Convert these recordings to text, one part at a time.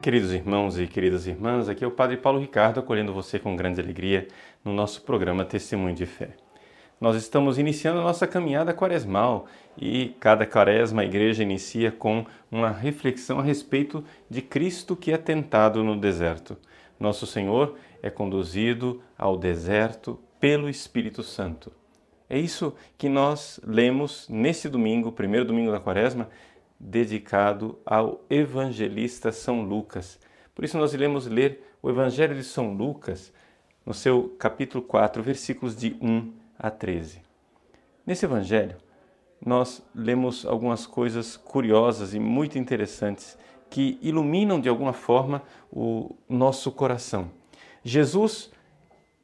Queridos irmãos e queridas irmãs, aqui é o Padre Paulo Ricardo acolhendo você com grande alegria no nosso programa Testemunho de Fé. Nós estamos iniciando a nossa caminhada quaresmal e cada quaresma a igreja inicia com uma reflexão a respeito de Cristo que é tentado no deserto. Nosso Senhor é conduzido ao deserto pelo Espírito Santo. É isso que nós lemos nesse domingo, primeiro domingo da quaresma, dedicado ao evangelista São Lucas. Por isso nós iremos ler o Evangelho de São Lucas no seu capítulo 4, versículos de 1 a 13. Nesse Evangelho, nós lemos algumas coisas curiosas e muito interessantes que iluminam de alguma forma o nosso coração. Jesus,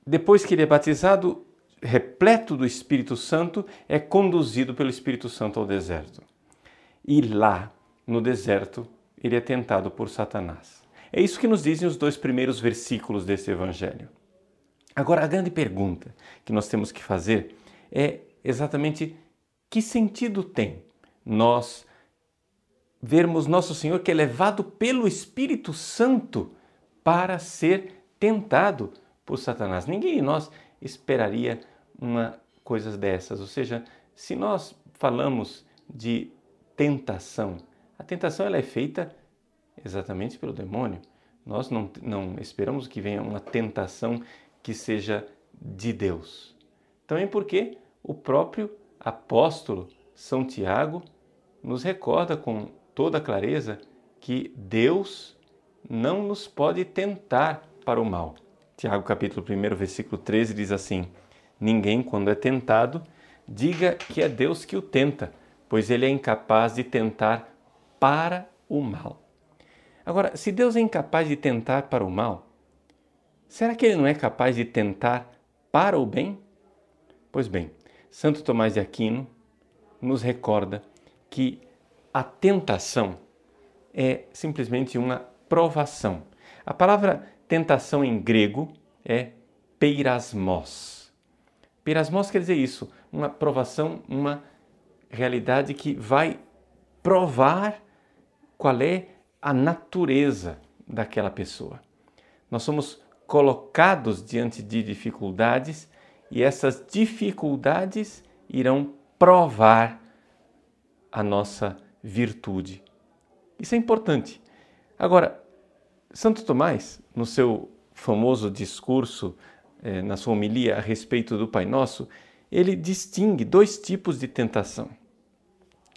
depois que ele é batizado, repleto do Espírito Santo, é conduzido pelo Espírito Santo ao deserto. E lá, no deserto, ele é tentado por Satanás. É isso que nos dizem os dois primeiros versículos desse Evangelho. Agora, a grande pergunta que nós temos que fazer é exatamente que sentido tem nós vermos Nosso Senhor que é levado pelo Espírito Santo para ser tentado por Satanás. Ninguém de nós esperaria uma coisa dessas. Ou seja, se nós falamos de tentação, a tentação ela é feita exatamente pelo demônio. Nós não esperamos que venha uma tentação que seja de Deus. Também porque o próprio apóstolo São Tiago nos recorda com toda clareza que Deus não nos pode tentar para o mal. Tiago capítulo 1, versículo 13 diz assim: ninguém, quando é tentado, diga que é Deus que o tenta, pois ele é incapaz de tentar para o mal. Agora, se Deus é incapaz de tentar para o mal, será que ele não é capaz de tentar para o bem? Pois bem, Santo Tomás de Aquino nos recorda que a tentação é simplesmente uma provação. A palavra tentação em grego é peirasmos. Peirasmos quer dizer isso, uma provação, uma realidade que vai provar qual é a natureza daquela pessoa. Nós somos colocados diante de dificuldades e essas dificuldades irão provar a nossa virtude. Isso é importante. Agora, Santo Tomás, no seu famoso discurso, na sua homilia a respeito do Pai Nosso, ele distingue dois tipos de tentação.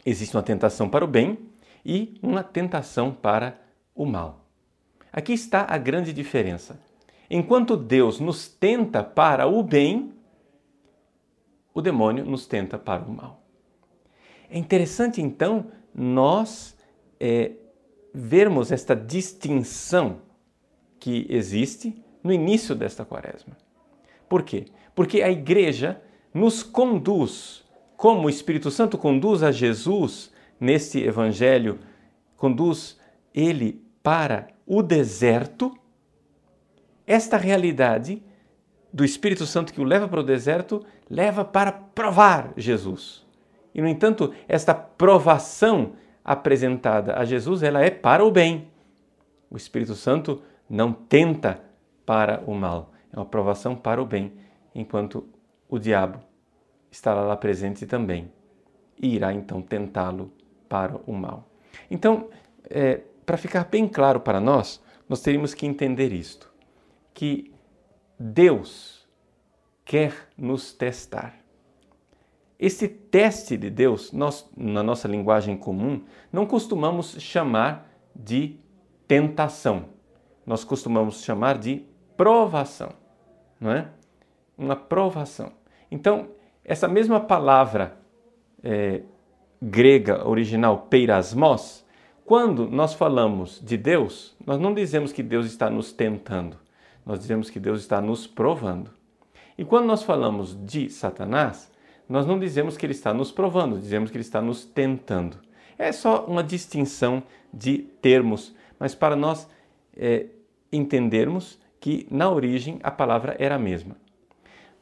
Existe uma tentação para o bem e uma tentação para o mal. Aqui está a grande diferença. Enquanto Deus nos tenta para o bem, o demônio nos tenta para o mal. É interessante, então, nós vermos esta distinção que existe no início desta quaresma. Por quê? Porque a igreja nos conduz, como o Espírito Santo conduz a Jesus neste Evangelho, conduz ele para o deserto. Esta realidade do Espírito Santo que o leva para o deserto, leva para provar Jesus. E, no entanto, esta provação apresentada a Jesus, ela é para o bem. O Espírito Santo não tenta para o mal, é uma provação para o bem, enquanto o diabo estará lá presente também e irá então tentá-lo para o mal. Então, para ficar bem claro para nós teríamos que entender isto, que Deus quer nos testar. Esse teste de Deus, nós, na nossa linguagem comum, não costumamos chamar de tentação. Nós costumamos chamar de provação, não é? Uma provação. Então, essa mesma palavra grega original, peirasmos, quando nós falamos de Deus, nós não dizemos que Deus está nos tentando, nós dizemos que Deus está nos provando. E quando nós falamos de Satanás, nós não dizemos que ele está nos provando, dizemos que ele está nos tentando. É só uma distinção de termos, mas para nós entendermos que na origem a palavra era a mesma.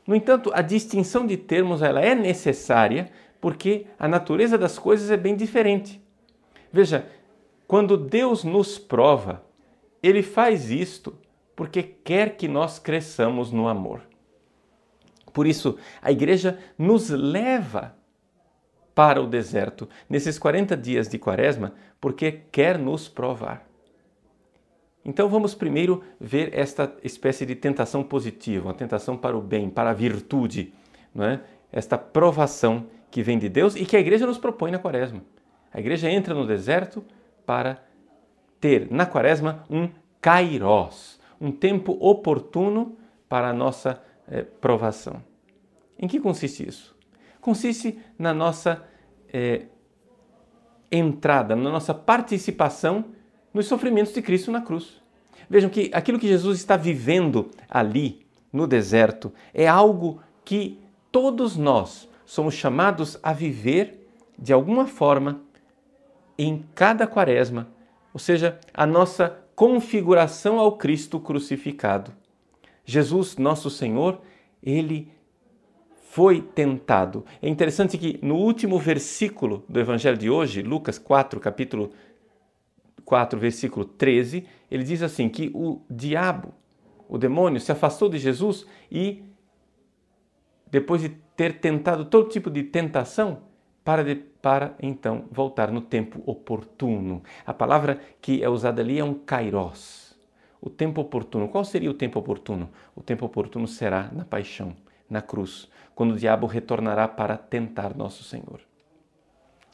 No entanto, a distinção de termos ela é necessária porque a natureza das coisas é bem diferente. Veja, quando Deus nos prova, Ele faz isto porque quer que nós cresçamos no amor. Por isso, a igreja nos leva para o deserto nesses 40 dias de quaresma, porque quer nos provar. Então vamos primeiro ver esta espécie de tentação positiva, uma tentação para o bem, para a virtude, não é? Esta provação que vem de Deus e que a igreja nos propõe na quaresma. A igreja entra no deserto para ter na quaresma um kairós, um tempo oportuno para a nossa provação. Em que consiste isso? Consiste na nossa entrada, na nossa participação nos sofrimentos de Cristo na cruz. Vejam que aquilo que Jesus está vivendo ali no deserto é algo que todos nós somos chamados a viver de alguma forma em cada quaresma, ou seja, a nossa configuração ao Cristo crucificado. Jesus, nosso Senhor, ele foi tentado. É interessante que no último versículo do Evangelho de hoje, Lucas 4, capítulo 4, versículo 13, ele diz assim, que o diabo, o demônio, se afastou de Jesus e, depois de ter tentado todo tipo de tentação, para então voltar no tempo oportuno. A palavra que é usada ali é um kairós, o tempo oportuno. Qual seria o tempo oportuno? O tempo oportuno será na paixão, na cruz, quando o diabo retornará para tentar nosso Senhor.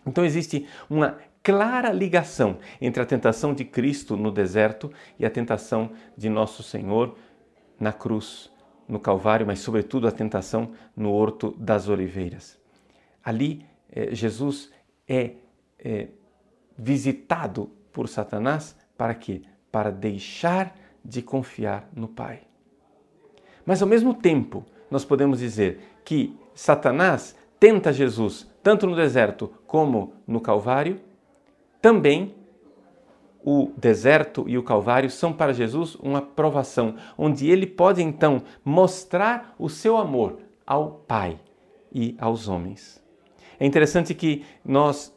Então existe uma clara ligação entre a tentação de Cristo no deserto e a tentação de nosso Senhor na cruz, no Calvário, mas sobretudo a tentação no Horto das Oliveiras. Ali Jesus é visitado por Satanás para quê? Para deixar de confiar no Pai. Mas ao mesmo tempo, nós podemos dizer que Satanás tenta Jesus tanto no deserto como no Calvário. Também o deserto e o Calvário são para Jesus uma provação, onde ele pode então mostrar o seu amor ao Pai e aos homens. É interessante que nós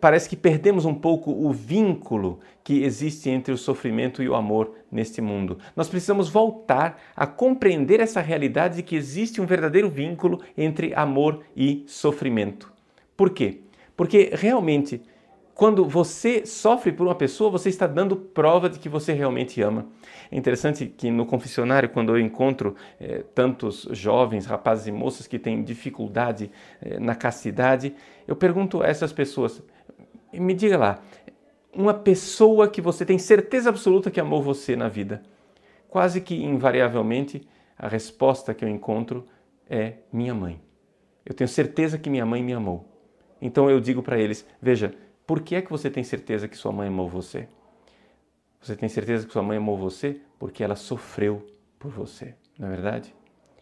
parece que perdemos um pouco o vínculo que existe entre o sofrimento e o amor neste mundo. Nós precisamos voltar a compreender essa realidade de que existe um verdadeiro vínculo entre amor e sofrimento. Por quê? Porque realmente, quando você sofre por uma pessoa, você está dando prova de que você realmente ama. É interessante que no confessionário, quando eu encontro tantos jovens, rapazes e moças que têm dificuldade na castidade, eu pergunto a essas pessoas, me diga lá, uma pessoa que você tem certeza absoluta que amou você na vida. Quase que invariavelmente a resposta que eu encontro é minha mãe. Eu tenho certeza que minha mãe me amou. Então eu digo para eles, veja, por que é que você tem certeza que sua mãe amou você? Você tem certeza que sua mãe amou você porque ela sofreu por você, não é verdade?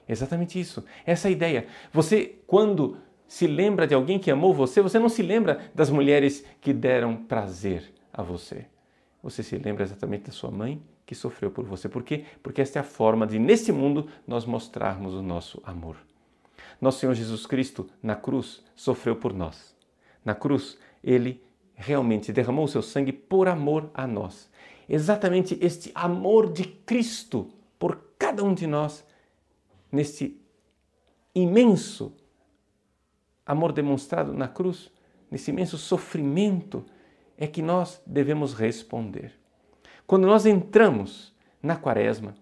É exatamente isso, essa ideia. Você, quando se lembra de alguém que amou você, você não se lembra das mulheres que deram prazer a você. Você se lembra exatamente da sua mãe que sofreu por você. Por quê? Porque esta é a forma de, nesse mundo, nós mostrarmos o nosso amor. Nosso Senhor Jesus Cristo, na cruz, sofreu por nós. Na cruz, Ele realmente derramou o seu sangue por amor a nós. Exatamente este amor de Cristo por cada um de nós, neste imenso amor demonstrado na cruz, nesse imenso sofrimento, é que nós devemos responder. Quando nós entramos na quaresma,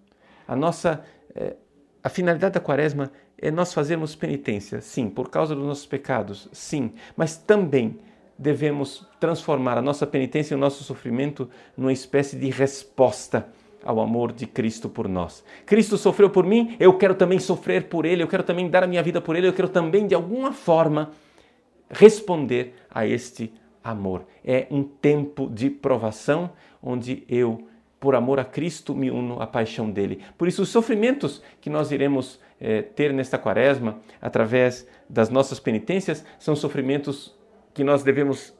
a finalidade da quaresma é nós fazermos penitência, sim, por causa dos nossos pecados, sim, mas também devemos transformar a nossa penitência e o nosso sofrimento numa espécie de resposta ao amor de Cristo por nós. Cristo sofreu por mim, eu quero também sofrer por Ele, eu quero também dar a minha vida por Ele, eu quero também, de alguma forma, responder a este amor. É um tempo de provação onde eu, por amor a Cristo, me uno à paixão dele. Por isso, os sofrimentos que nós iremos ter nesta quaresma, através das nossas penitências, são sofrimentos que nós devemos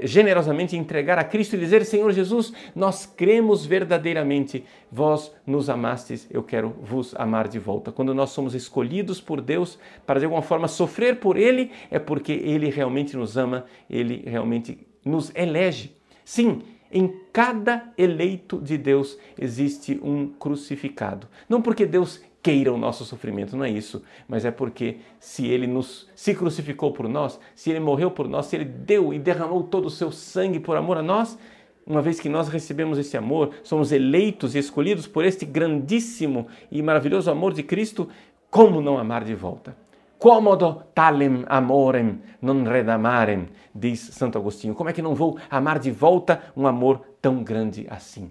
generosamente entregar a Cristo e dizer, Senhor Jesus, nós cremos verdadeiramente, vós nos amastes, eu quero vos amar de volta. Quando nós somos escolhidos por Deus para de alguma forma sofrer por Ele, é porque Ele realmente nos ama, Ele realmente nos elege. Sim, Em cada eleito de Deus existe um crucificado. Não porque Deus queira o nosso sofrimento, não é isso, mas é porque se Ele se crucificou por nós, se Ele morreu por nós, se Ele deu e derramou todo o seu sangue por amor a nós, uma vez que nós recebemos esse amor, somos eleitos e escolhidos por este grandíssimo e maravilhoso amor de Cristo, como não amar de volta? Quomodo talem amorem non redamarem, diz Santo Agostinho. Como é que não vou amar de volta um amor tão grande assim?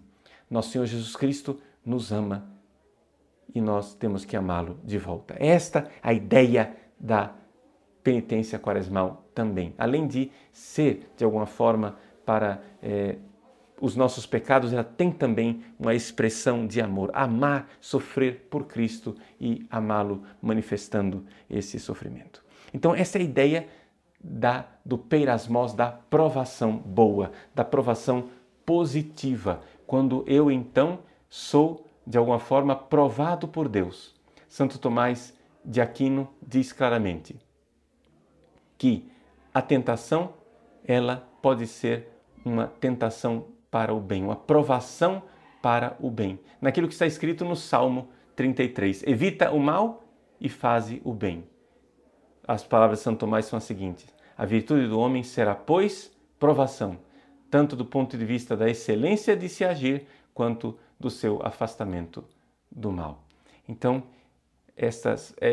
Nosso Senhor Jesus Cristo nos ama e nós temos que amá-lo de volta. Esta é a ideia da penitência quaresmal também. Além de ser, de alguma forma, para os nossos pecados, ela tem também uma expressão de amor. Amar, sofrer por Cristo e amá-lo manifestando esse sofrimento. Então, essa é a ideia do peirasmos, da provação boa, da provação positiva. Quando eu, então, sou, de alguma forma, provado por Deus. Santo Tomás de Aquino diz claramente que a tentação, ela pode ser uma tentação para o bem, uma provação para o bem. Naquilo que está escrito no Salmo 33. Evita o mal e faze o bem. As palavras de Santo Tomás são as seguintes. A virtude do homem será, pois, provação, tanto do ponto de vista da excelência de se agir, quanto do seu afastamento do mal. Então,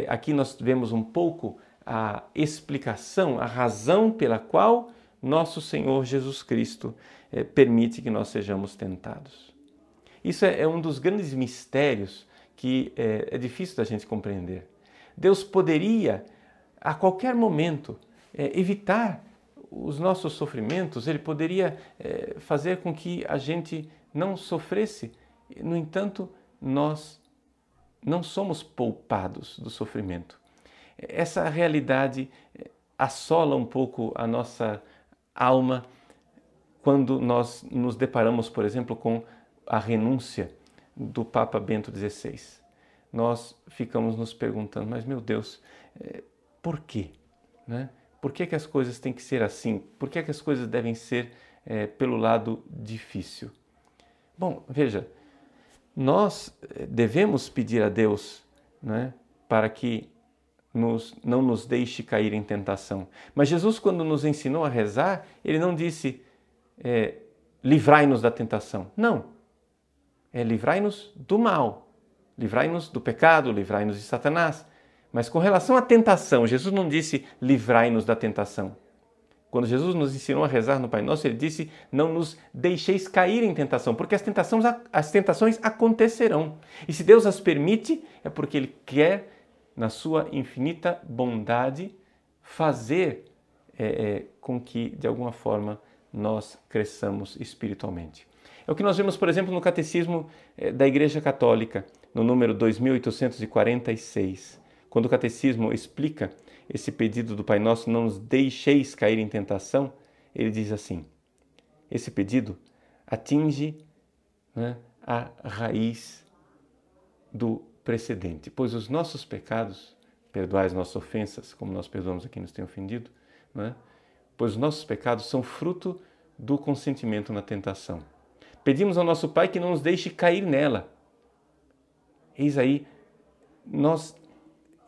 aqui nós vemos um pouco a explicação, a razão pela qual nosso Senhor Jesus Cristo permite que nós sejamos tentados. Isso é um dos grandes mistérios que é difícil da gente compreender. Deus poderia, a qualquer momento, evitar os nossos sofrimentos, Ele poderia fazer com que a gente não sofresse. No entanto, nós não somos poupados do sofrimento. Essa realidade assola um pouco a nossa alma quando nós nos deparamos, por exemplo, com a renúncia do Papa Bento XVI. Nós ficamos nos perguntando, mas meu Deus, por quê? Né? Por que as coisas têm que ser assim? Por que as coisas devem ser pelo lado difícil? Bom, veja, nós devemos pedir a Deus, né, para que não nos deixe cair em tentação. Mas Jesus, quando nos ensinou a rezar, Ele não disse livrai-nos da tentação. Não. Livrai-nos do mal. Livrai-nos do pecado, livrai-nos de Satanás. Mas com relação à tentação, Jesus não disse livrai-nos da tentação. Quando Jesus nos ensinou a rezar no Pai Nosso, Ele disse não nos deixeis cair em tentação, porque as tentações acontecerão. E se Deus as permite, é porque Ele quer, na sua infinita bondade, fazer com que, de alguma forma, nós cresçamos espiritualmente. É o que nós vemos, por exemplo, no Catecismo da Igreja Católica, no número 2846. Quando o Catecismo explica esse pedido do Pai Nosso, não nos deixeis cair em tentação, ele diz assim, esse pedido atinge, né, a raiz do precedente, pois os nossos pecados, perdoai as nossas ofensas, como nós perdoamos a quem nos tem ofendido, né, pois os nossos pecados são fruto do consentimento na tentação. Pedimos ao nosso Pai que não nos deixe cair nela. Eis aí,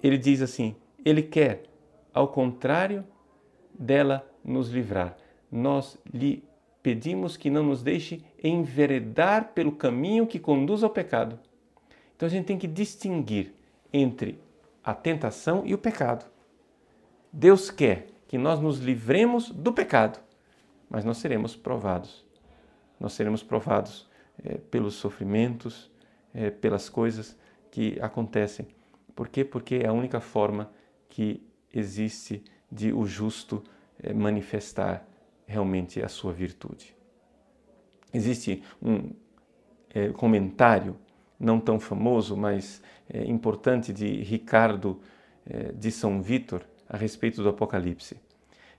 ele diz assim, Ele quer, ao contrário dela, nos livrar. Nós lhe pedimos que não nos deixe enveredar pelo caminho que conduz ao pecado. Então a gente tem que distinguir entre a tentação e o pecado. Deus quer que nós nos livremos do pecado, mas nós seremos provados. Nós seremos provados pelos sofrimentos, pelas coisas que acontecem. Por quê? Porque é a única forma que existe de o justo manifestar realmente a sua virtude. Existe um comentário, não tão famoso, mas importante, de Ricardo de São Vítor a respeito do Apocalipse.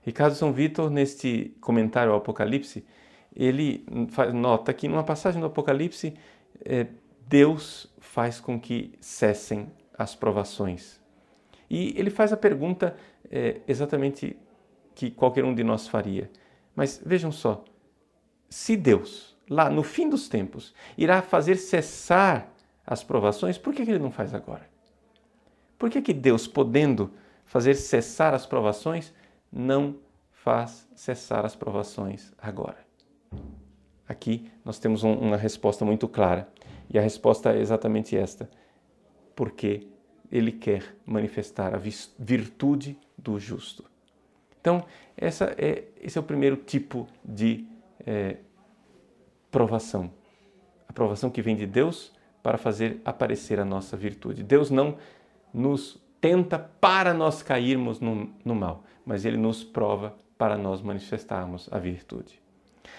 Ricardo de São Vítor, neste comentário ao Apocalipse, ele nota que numa passagem do Apocalipse, Deus faz com que cessem as provações. E ele faz a pergunta exatamente que qualquer um de nós faria. Mas vejam só, se Deus lá no fim dos tempos, irá fazer cessar as provações, por que Ele não faz agora? Por que Deus, podendo fazer cessar as provações, não faz cessar as provações agora? Aqui nós temos uma resposta muito clara, e a resposta é exatamente esta: porque Ele quer manifestar a virtude do justo. Então, esse é o primeiro tipo de provação. A provação que vem de Deus para fazer aparecer a nossa virtude. Deus não nos tenta para nós cairmos no mal, mas Ele nos prova para nós manifestarmos a virtude.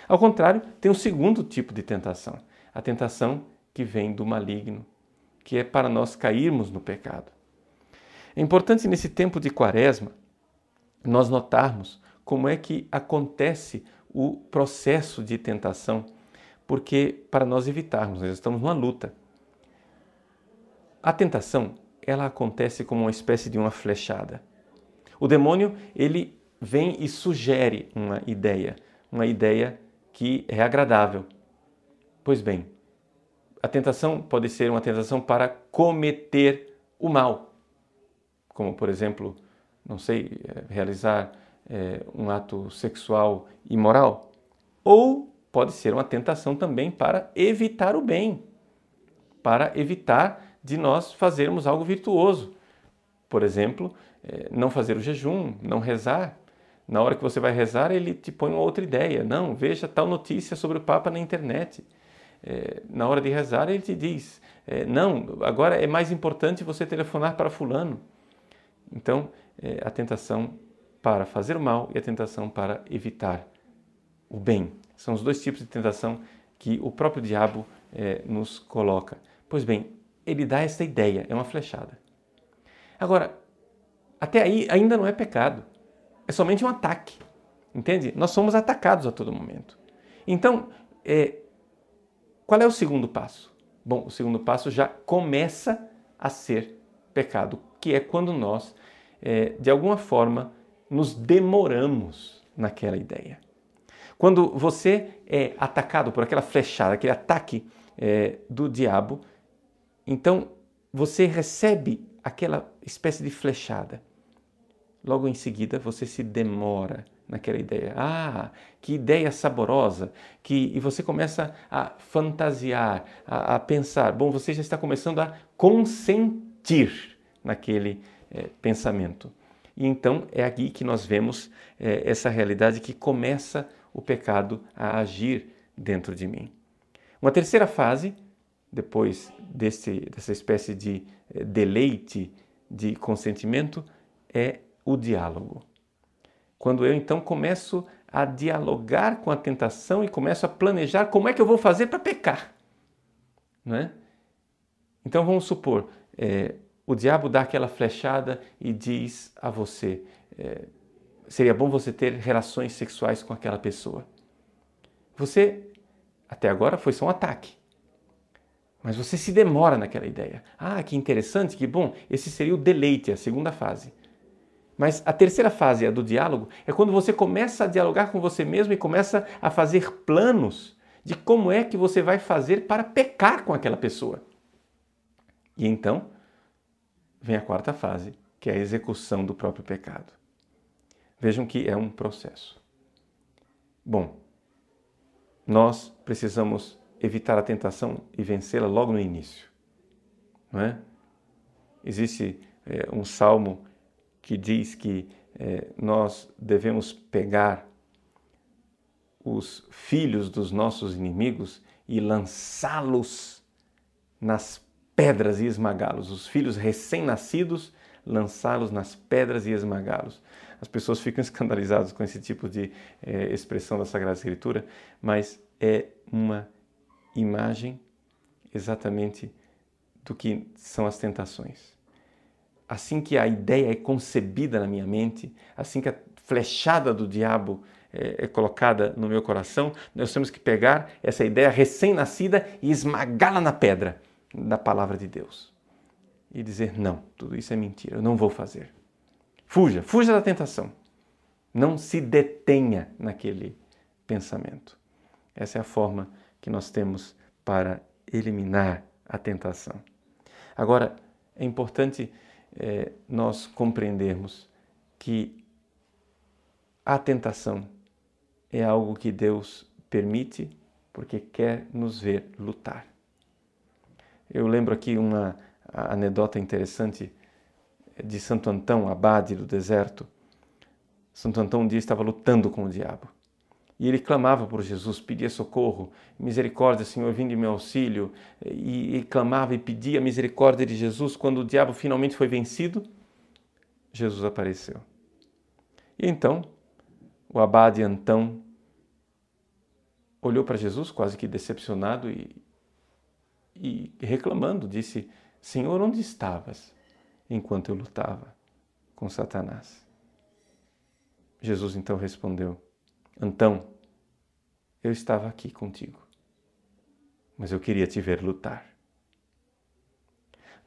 Ao contrário, tem um segundo tipo de tentação. A tentação que vem do maligno, que é para nós cairmos no pecado. É importante nesse tempo de Quaresma nós notarmos como é que acontece o processo de tentação, porque para nós evitarmos, nós estamos numa luta. A tentação, ela acontece como uma espécie de uma flechada. O demônio, ele vem e sugere uma ideia que é agradável. Pois bem, a tentação pode ser uma tentação para cometer o mal, como, por exemplo, não sei, realizar um ato sexual imoral. Ou pode ser uma tentação também para evitar o bem, para evitar de nós fazermos algo virtuoso. Por exemplo, não fazer o jejum, não rezar. Na hora que você vai rezar, ele te põe uma outra ideia. Não, veja tal notícia sobre o Papa na internet. Na hora de rezar, ele te diz, não, agora é mais importante você telefonar para fulano. Então, a tentação para fazer o mal e a tentação para evitar o bem. São os dois tipos de tentação que o próprio diabo nos coloca. Pois bem, ele dá essa ideia, é uma flechada. Agora, até aí ainda não é pecado, é somente um ataque, entende? Nós somos atacados a todo momento. Então, qual é o segundo passo? Bom, o segundo passo já começa a ser pecado, que é quando nós, de alguma forma, nos demoramos naquela ideia. Quando você é atacado por aquela flechada, aquele ataque do diabo, então você recebe aquela espécie de flechada. Logo em seguida você se demora naquela ideia. Ah, que ideia saborosa! E você começa a fantasiar, a pensar. Bom, você já está começando a consentir naquele pensamento. E então é aqui que nós vemos essa realidade que começa o pecado a agir dentro de mim. Uma terceira fase, depois dessa espécie de deleite de consentimento, é o diálogo. Quando eu então começo a dialogar com a tentação e começo a planejar como é que eu vou fazer para pecar. Não é? Então vamos supor, o diabo dá aquela flechada e diz a você, seria bom você ter relações sexuais com aquela pessoa. Você, até agora, foi só um ataque. Mas você se demora naquela ideia. Ah, que interessante, que bom. Esse seria o deleite, a segunda fase. Mas a terceira fase, a do diálogo, é quando você começa a dialogar com você mesmo e começa a fazer planos de como é que você vai fazer para pecar com aquela pessoa. E então, vem a quarta fase, que é a execução do próprio pecado. Vejam que é um processo. Bom, nós precisamos evitar a tentação e vencê-la logo no início. Não é? Existe um salmo que diz que nós devemos pegar os filhos dos nossos inimigos e lançá-los nas pedras e esmagá-los. Os filhos recém-nascidos, lançá-los nas pedras e esmagá-los. As pessoas ficam escandalizadas com esse tipo de expressão da Sagrada Escritura, mas é uma imagem exatamente do que são as tentações. Assim que a ideia é concebida na minha mente, assim que a flechada do diabo é colocada no meu coração, nós temos que pegar essa ideia recém-nascida e esmagá-la na pedra da palavra de Deus. E dizer, não, tudo isso é mentira, eu não vou fazer. Fuja, fuja da tentação. Não se detenha naquele pensamento. Essa é a forma que nós temos para eliminar a tentação. Agora, é importante nós compreendermos que a tentação é algo que Deus permite porque quer nos ver lutar. Eu lembro aqui uma anedota interessante de Santo Antão, abade do deserto. Santo Antão um dia estava lutando com o diabo. E ele clamava por Jesus, pedia socorro, misericórdia, Senhor, vinde em meu auxílio. E clamava e pedia a misericórdia de Jesus. Quando o diabo finalmente foi vencido, Jesus apareceu. E então, o abade Antão olhou para Jesus, quase que decepcionado e reclamando, disse: Senhor, onde estavas enquanto eu lutava com Satanás? Jesus então respondeu: Antão, eu estava aqui contigo, mas eu queria te ver lutar.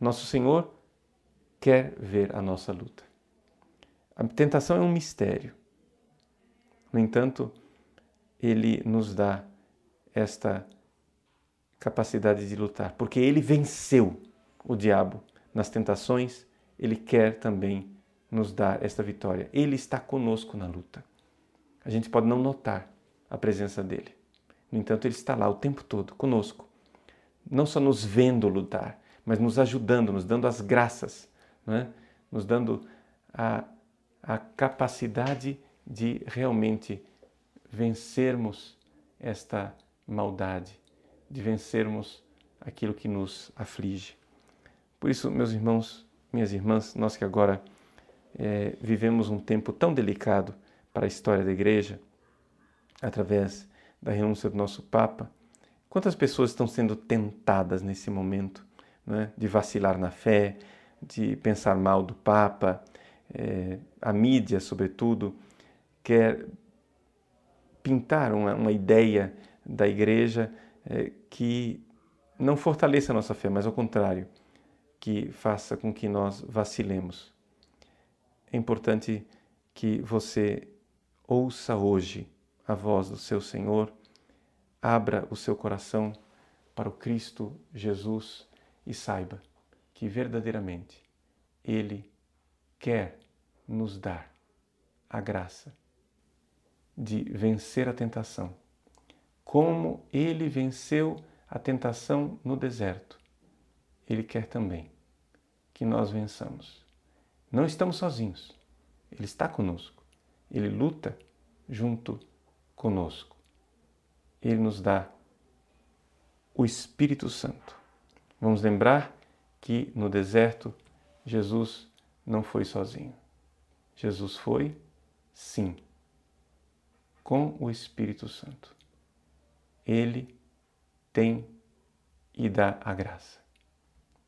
Nosso Senhor quer ver a nossa luta. A tentação é um mistério. No entanto, Ele nos dá esta capacidade de lutar, porque Ele venceu o diabo nas tentações, Ele quer também nos dar esta vitória. Ele está conosco na luta. A gente pode não notar a presença dele. No entanto, ele está lá o tempo todo conosco. Não só nos vendo lutar, mas nos ajudando, nos dando as graças, né? Nos dando a capacidade de realmente vencermos esta maldade, de vencermos aquilo que nos aflige. Por isso, meus irmãos, minhas irmãs, nós que agora vivemos um tempo tão delicado para a história da Igreja, através da renúncia do nosso Papa, quantas pessoas estão sendo tentadas nesse momento, né, de vacilar na fé, de pensar mal do Papa, a mídia, sobretudo, quer pintar uma ideia da Igreja que não fortaleça a nossa fé, mas ao contrário, que faça com que nós vacilemos. É importante que você ouça hoje a voz do seu Senhor, abra o seu coração para o Cristo Jesus e saiba que verdadeiramente Ele quer nos dar a graça de vencer a tentação. Como Ele venceu a tentação no deserto, Ele quer também que nós vençamos. Não estamos sozinhos. Ele está conosco. Ele luta junto conosco. Ele nos dá o Espírito Santo. Vamos lembrar que no deserto Jesus não foi sozinho. Jesus foi, sim, com o Espírito Santo. Ele tem e dá a graça.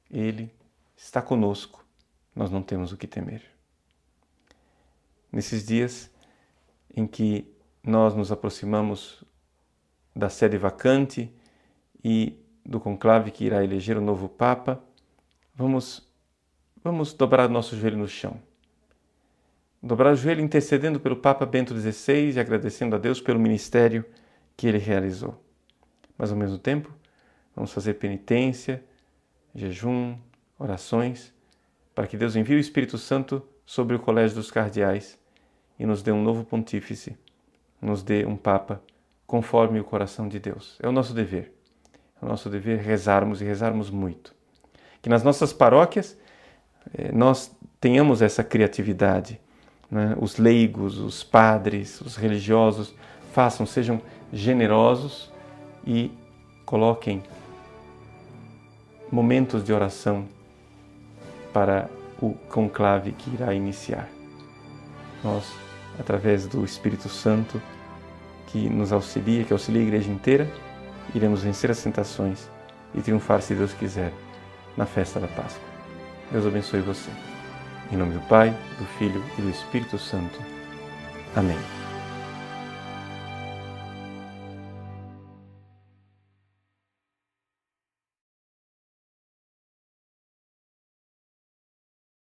Ele está conosco. Nós não temos o que temer. Nesses dias em que nós nos aproximamos da sede vacante e do conclave que irá eleger o novo Papa, vamos dobrar nosso joelho no chão. Dobrar o joelho intercedendo pelo Papa Bento XVI e agradecendo a Deus pelo ministério que ele realizou. Mas ao mesmo tempo, vamos fazer penitência, jejum, orações, para que Deus envie o Espírito Santo sobre o colégio dos cardeais e nos dê um novo pontífice, nos dê um Papa conforme o coração de Deus. É o nosso dever. É o nosso dever rezarmos e rezarmos muito. Que nas nossas paróquias nós tenhamos essa criatividade, né? Os leigos, os padres, os religiosos sejam generosos e coloquem momentos de oração para o conclave que irá iniciar. Nós, através do Espírito Santo, que nos auxilia, que auxilia a Igreja inteira, iremos vencer as tentações e triunfar, se Deus quiser, na festa da Páscoa. Deus abençoe você. Em nome do Pai, do Filho e do Espírito Santo. Amém.